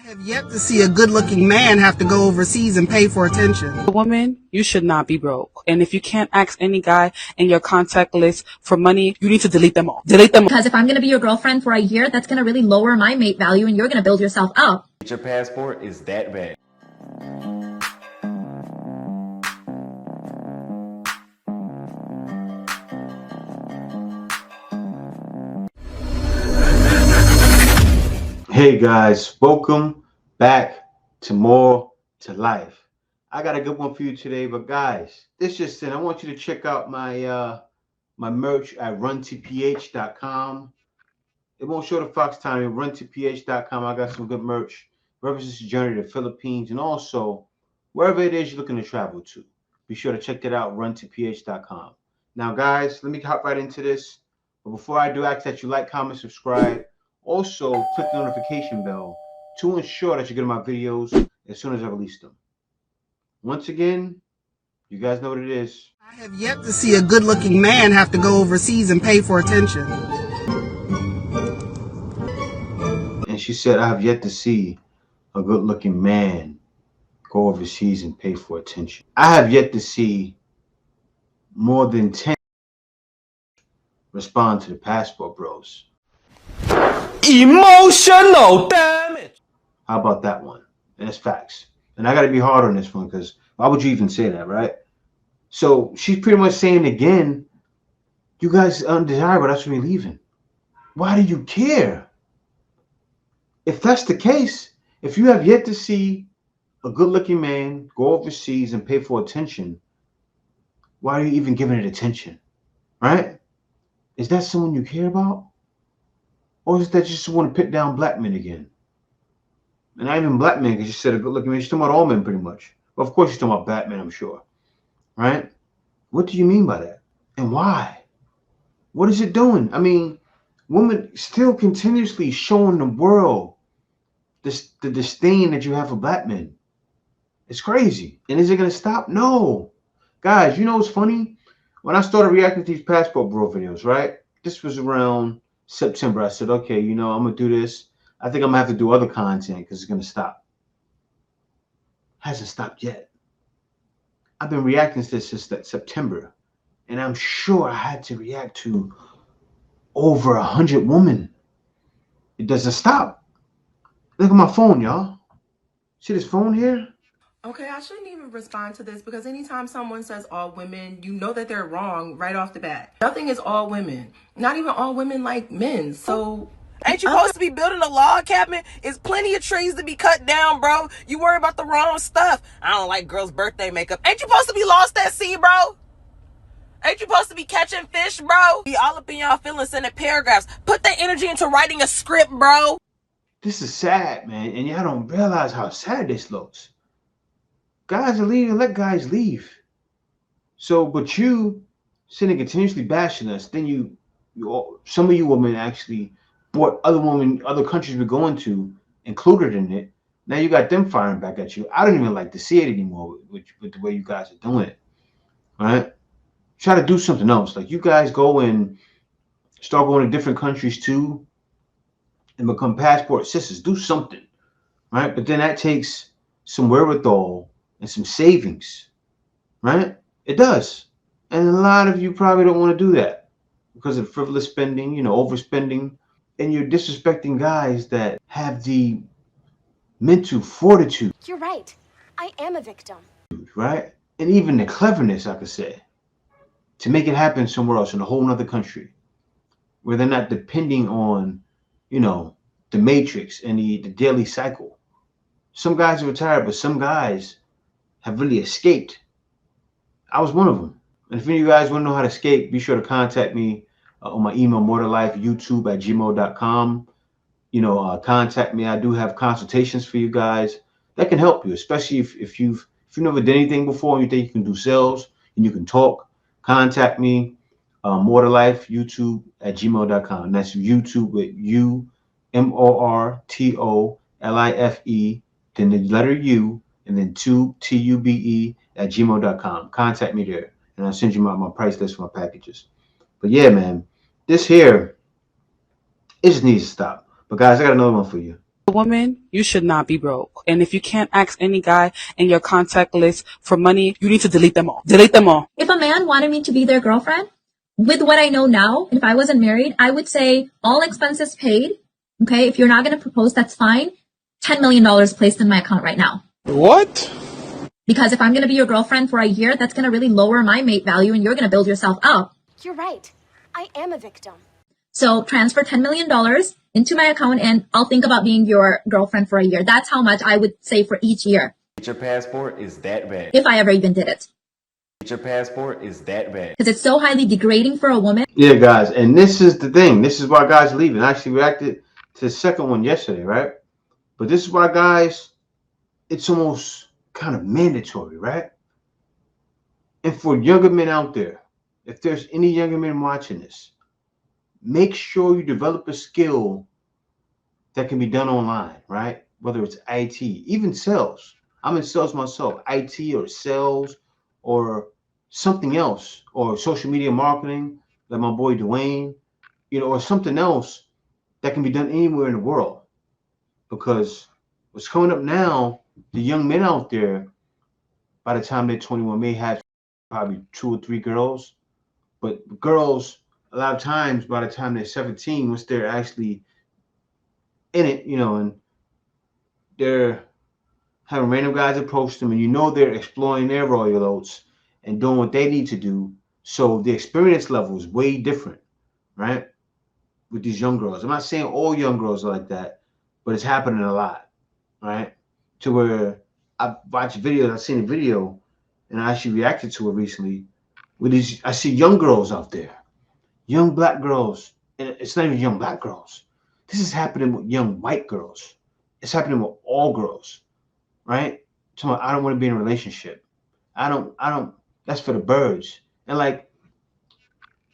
I have yet to see a good-looking man have to go overseas and pay for attention. Woman, you should not be broke. And if you can't ask any guy in your contact list for money, you need to delete them all. Delete them all. Because if I'm going to be your girlfriend for a year, that's going to really lower my mate value and you're going to build yourself up. Your passport is that bad. Hey guys, welcome back to More to Life. I got a good one for you today, but guys, this just in. I want you to check out my my merch at runtoph.com. It won't show the Fox time at runtoph.com. I got some good merch. Represents the journey to the Philippines and also wherever it is you're looking to travel to. Be sure to check that out, runtoph.com. Now, guys, let me hop right into this. But before I do, ask that you like, comment, subscribe. Also, click the notification bell to ensure that you get my videos as soon as I release them. Once again, you guys know what it is. I have yet to see a good-looking man have to go overseas and pay for attention. And she said, I have yet to see a good-looking man go overseas and pay for attention. I have yet to see more than 10 respond to the Passport Bros. Emotional damage. How about that one? And it's facts. And I got to be hard on this one because why would you even say that, right? So she's pretty much saying again, you guys are undesirable. That's when you're leaving. Why do you care? If that's the case, if you have yet to see a good-looking man go overseas and pay for attention, why are you even giving it attention, right? Is that someone you care about? Or is that just want to pit down black men again? And not even black men, because you said a good-looking man. She's talking about all men, pretty much. Well, of course, she's talking about Batman, I'm sure. Right? What do you mean by that? And why? What is it doing? I mean, women still continuously showing the world the disdain that you have for black men. It's crazy. And is it going to stop? No. Guys, you know what's funny? When I started reacting to these Passport Bro videos, right? This was around September. I said, okay, you know, I'm going to do this. I think I'm going to have to do other content because it's going to stop. Hasn't stopped yet. I've been reacting to this since that September. And I'm sure I had to react to over 100 women. It doesn't stop. Look at my phone, y'all. See this phone here? Okay, I shouldn't even respond to this because anytime someone says all women, you know that they're wrong right off the bat. Nothing is all women. Not even all women like men. So ain't you supposed to be building a log cabin? It's plenty of trees to be cut down, bro. You worry about the wrong stuff. I don't like girls' birthday makeup. Ain't you supposed to be lost at sea, bro? Ain't you supposed to be catching fish, bro? Be all up in y'all feelings sending paragraphs. Put that energy into writing a script, bro. This is sad, man. And y'all don't realize how sad this looks. Guys are leaving, let guys leave. So, but you sitting continuously bashing us, then you some of you women actually brought other countries we're going to included in it. Now you got them firing back at you. I don't even like to see it anymore with the way you guys are doing it. All right? Try to do something else. Like you guys go and start going to different countries too and become passport sisters. Do something. Right? But then that takes some wherewithal and some savings, right? It does. And a lot of you probably don't want to do that because of frivolous spending, you know, overspending, and you're disrespecting guys that have the mental fortitude. You're right. I am a victim. Right? And even the cleverness, I could say, to make it happen somewhere else in a whole nother country where they're not depending on, you know, the matrix and the daily cycle. Some guys are retired, but some guys have really escaped. I was one of them. And if any of you guys want to know how to escape, be sure to contact me on my email, mortolifeyoutube@gmail.com. You know, contact me. I do have consultations for you guys that can help you, especially if you've never done anything before and you think you can do sales and you can talk. Contact me, mortolifeyoutube@gmail.com. And that's YouTube with UMORTOLIFE, then the letter U, and then TUBE@gmail.com. Contact me there, and I'll send you my price list for my packages. But yeah, man, this here, it just needs to stop. But guys, I got another one for you. A woman, you should not be broke. And if you can't ask any guy in your contact list for money, you need to delete them all. Delete them all. If a man wanted me to be their girlfriend, with what I know now, if I wasn't married, I would say all expenses paid. Okay, if you're not going to propose, that's fine. $10 million placed in my account right now. What? Because if I'm going to be your girlfriend for a year, that's going to really lower my mate value and you're going to build yourself up. You're right. I am a victim. So transfer $10 million into my account and I'll think about being your girlfriend for a year. That's how much I would say for each year. Your passport is that bad. If I ever even did it. Your passport is that bad. Because it's so highly degrading for a woman. Yeah, guys, and this is the thing. This is why guys are leaving. I actually reacted to the second one yesterday, right? But this is why guys, it's almost kind of mandatory, right? And for younger men out there, if there's any younger men watching this, make sure you develop a skill that can be done online, right? Whether it's IT, even sales. I'm in sales myself, IT or sales or something else, or social media marketing, like my boy Dwayne, or something else that can be done anywhere in the world. Because what's coming up now, the young men out there, by the time they're 21, may have probably 2 or 3 girls. But girls, a lot of times, by the time they're 17, once they're actually in it, and they're having random guys approach them, and they're exploring their royal oats and doing what they need to do. So the experience level is way different, right? With these young girls. I'm not saying all young girls are like that, but it's happening a lot, right? To where I've watched videos, I've seen a video, and I actually reacted to it recently. I see young girls out there, young black girls, and it's not even young black girls. This is happening with young white girls. It's happening with all girls, right? So I don't want to be in a relationship. I don't, that's for the birds. And like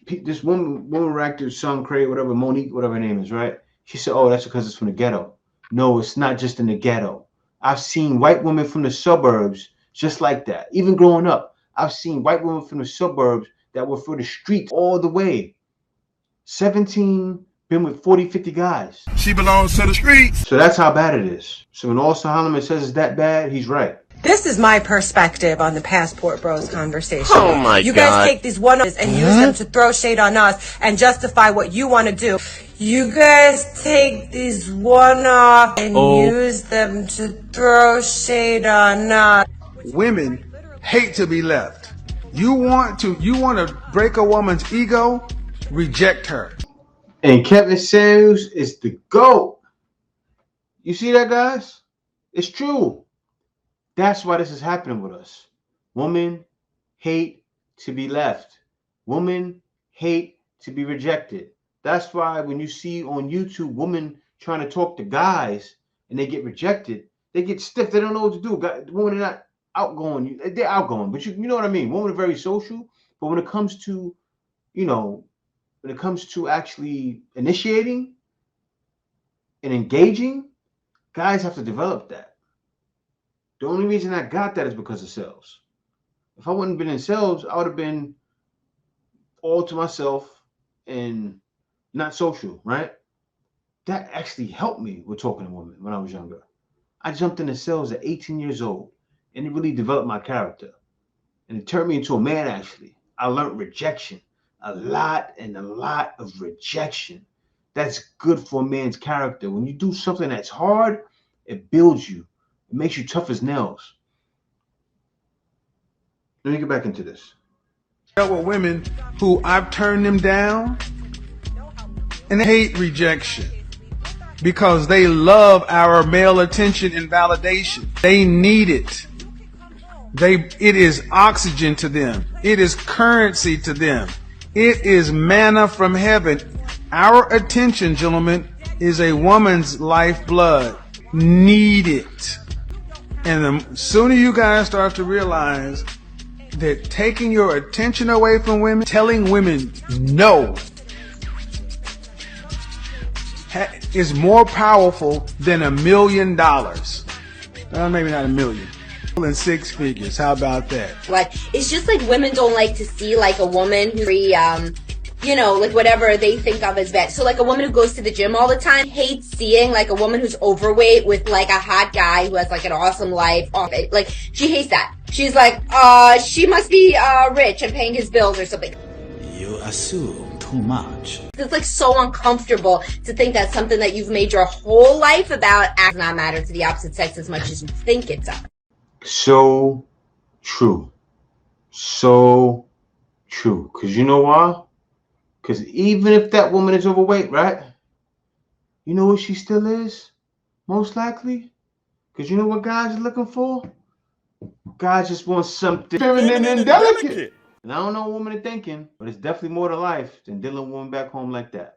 this woman actor, Song Cray, whatever, Monique, whatever her name is, right? She said, oh, that's because it's from the ghetto. No, it's not just in the ghetto. I've seen white women from the suburbs just like that. Even growing up, I've seen white women from the suburbs that were for the streets all the way. 17, been with 40, 50 guys. She belongs to the streets. So that's how bad it is. So when Austin Holloman says it's that bad, he's right. This is my perspective on the Passport Bros conversation. Oh my God. You guys take these one-offs and use them to throw shade on us and justify what you want to do. You guys take these one-offs and use them to throw shade on us. Women hate to be left. You want to break a woman's ego? Reject her. And Kevin Samuels is the GOAT. You see that, guys? It's true. That's why this is happening with us. Women hate to be left. Women hate to be rejected. That's why when you see on YouTube women trying to talk to guys and they get rejected, they get stiff. They don't know what to do. Women are not outgoing. They're outgoing, but you know what I mean. Women are very social, but when it comes to, actually initiating and engaging, guys have to develop that. The only reason I got that is because of sales. If I wouldn't have been in sales, I would have been all to myself and not social, right? That actually helped me with talking to women when I was younger. I jumped into sales at 18 years old, and it really developed my character. And it turned me into a man, actually. I learned rejection, a lot of rejection. That's good for a man's character. When you do something that's hard, it builds you. It makes you tough as nails. Let me get back into this. With women who I've turned them down and they hate rejection because they love our male attention and validation. They need it. It is oxygen to them. It is currency to them. It is manna from heaven. Our attention, gentlemen, is a woman's lifeblood. Need it. And the sooner you guys start to realize that taking your attention away from women, telling women no, is more powerful than $1 million. Well, maybe not $1 million. In 6 figures. How about that? Like, it's just like women don't like to see like a woman who's very, you know, like whatever they think of as bad. So like a woman who goes to the gym all the time hates seeing like a woman who's overweight with like a hot guy who has like an awesome life. Like she hates that. She's like, she must be rich and paying his bills or something. You assume too much. It's like so uncomfortable to think that something that you've made your whole life about does not matter to the opposite sex as much as you think it does. So true. So true. Because you know why? Because even if that woman is overweight, right? You know what she still is? Most likely. Because you know what guys are looking for? Guys just want something feminine and delicate. And I don't know what women are thinking, but it's definitely more to life than dealing with a woman back home like that.